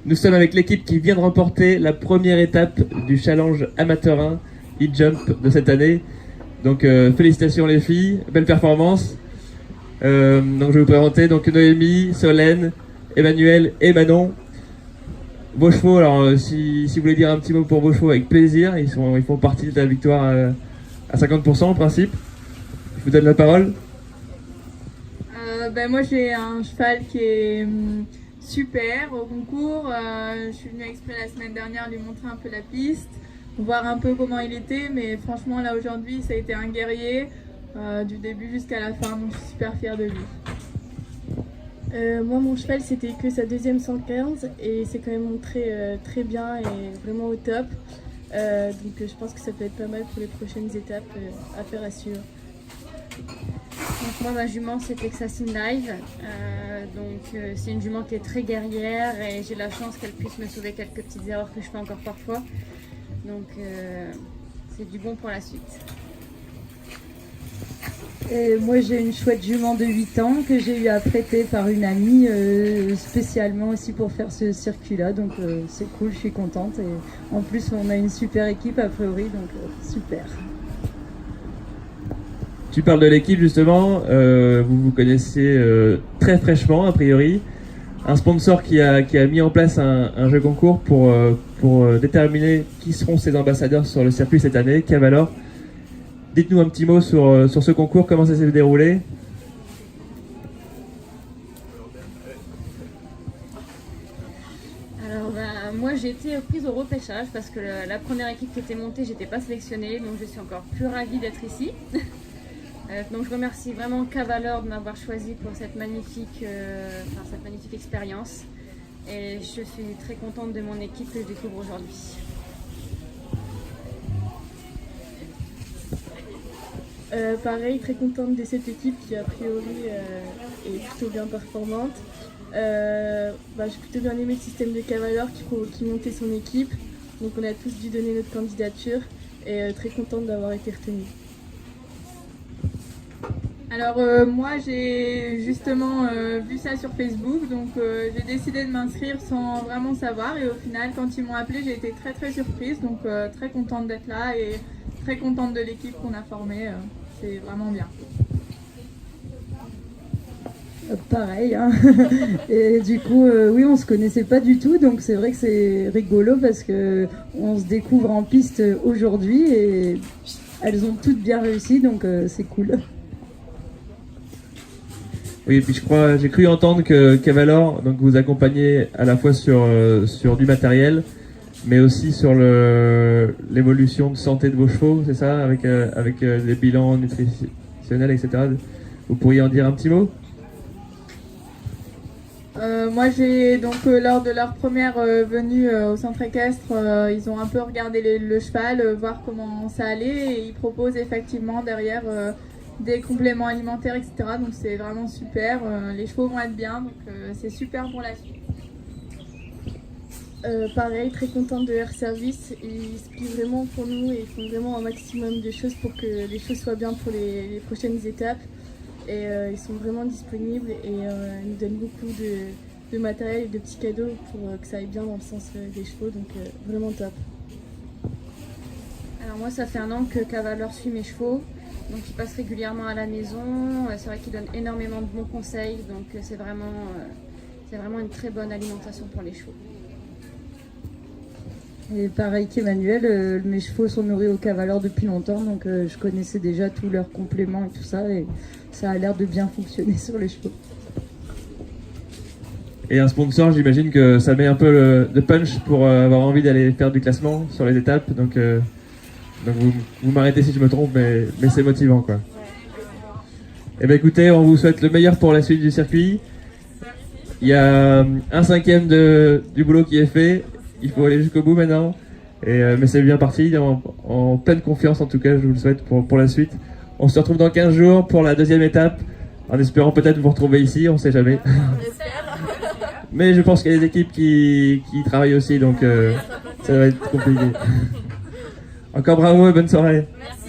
Nous sommes avec l'équipe qui vient de remporter la première étape du challenge amateur 1 e-jump de cette année. Donc félicitations les filles, belle performance. Donc je vais vous présenter donc Noémie, Solène, Emmanuel et Manon. Vos chevaux, alors si vous voulez dire un petit mot pour vos chevaux, avec plaisir, ils font partie de la victoire à 50% en principe. Je vous donne la parole. Moi j'ai un cheval qui est super au concours. Je suis venue exprès la semaine dernière lui montrer un peu la piste, voir un peu comment il était, mais franchement là aujourd'hui ça a été un guerrier du début jusqu'à la fin, donc je suis super fière de lui. Moi mon cheval c'était que sa deuxième 115 et c'est quand même montré très bien et vraiment au top. Donc je pense que ça peut être pas mal pour les prochaines étapes, affaire à suivre. Donc moi ma jument c'est Texas in Live, c'est une jument qui est très guerrière et j'ai la chance qu'elle puisse me sauver quelques petites erreurs que je fais encore parfois. Donc c'est du bon pour la suite. Et moi j'ai une chouette jument de 8 ans que j'ai eu à prêter par une amie spécialement aussi pour faire ce circuit là, donc c'est cool, je suis contente et en plus on a une super équipe a priori, donc super. Tu parles de l'équipe justement, vous vous connaissez très fraîchement a priori. Un sponsor qui a mis en place un jeu concours pour déterminer qui seront ses ambassadeurs sur le circuit cette année, Cavalor. Dites-nous un petit mot sur ce concours, comment ça s'est déroulé? Alors moi j'ai été prise au repêchage parce que la première équipe qui était montée, j'étais pas sélectionnée, donc je suis encore plus ravie d'être ici. Donc je remercie vraiment Cavalor de m'avoir choisi pour cette magnifique expérience et je suis très contente de mon équipe que je découvre aujourd'hui. Pareil, très contente de cette équipe qui a priori est plutôt bien performante. J'ai plutôt bien aimé le système de Cavalor qui montait son équipe, donc on a tous dû donner notre candidature et très contente d'avoir été retenue. Alors moi j'ai justement vu ça sur Facebook, donc j'ai décidé de m'inscrire sans vraiment savoir et au final quand ils m'ont appelé j'ai été très surprise, donc très contente d'être là et très contente de l'équipe qu'on a formée, c'est vraiment bien. Pareil, hein. Et du coup oui on se connaissait pas du tout, donc c'est vrai que c'est rigolo parce que on se découvre en piste aujourd'hui et elles ont toutes bien réussi, donc c'est cool. Oui, et puis j'ai cru entendre que Cavalor donc vous accompagnait à la fois sur du matériel, mais aussi sur l'évolution de santé de vos chevaux, c'est ça, avec des bilans nutritionnels, etc. Vous pourriez en dire un petit mot? Moi j'ai donc lors de leur première venue au centre équestre, ils ont un peu regardé le cheval, voir comment ça allait et ils proposent effectivement derrière des compléments alimentaires, etc. Donc c'est vraiment super, les chevaux vont être bien, donc c'est super pour la suite. Pareil, très contente de leur service, ils se plient vraiment pour nous et ils font vraiment un maximum de choses pour que les choses soient bien pour les prochaines étapes. Et ils sont vraiment disponibles et ils nous donnent beaucoup de matériel et de petits cadeaux pour que ça aille bien dans le sens des chevaux, donc vraiment top. Alors moi ça fait 1 an que Cavalor suit mes chevaux, donc il passe régulièrement à la maison, c'est vrai qu'il donne énormément de bons conseils, donc c'est vraiment une très bonne alimentation pour les chevaux. Et pareil qu'Emmanuel, mes chevaux sont nourris au Cavalor depuis longtemps, donc je connaissais déjà tous leurs compléments et tout ça, et ça a l'air de bien fonctionner sur les chevaux. Et un sponsor, j'imagine que ça met un peu de punch pour avoir envie d'aller faire du classement sur les étapes, donc vous m'arrêtez si je me trompe, mais c'est motivant quoi. Et bien écoutez, on vous souhaite le meilleur pour la suite du circuit. Il y a 1/5 du boulot qui est fait. Il faut aller jusqu'au bout maintenant, mais c'est bien parti, en pleine confiance en tout cas, je vous le souhaite pour la suite. On se retrouve dans 15 jours pour la deuxième étape, en espérant peut-être vous retrouver ici, on sait jamais. Mais je pense qu'il y a des équipes qui travaillent aussi, donc ça va être compliqué. Encore bravo et bonne soirée. Merci.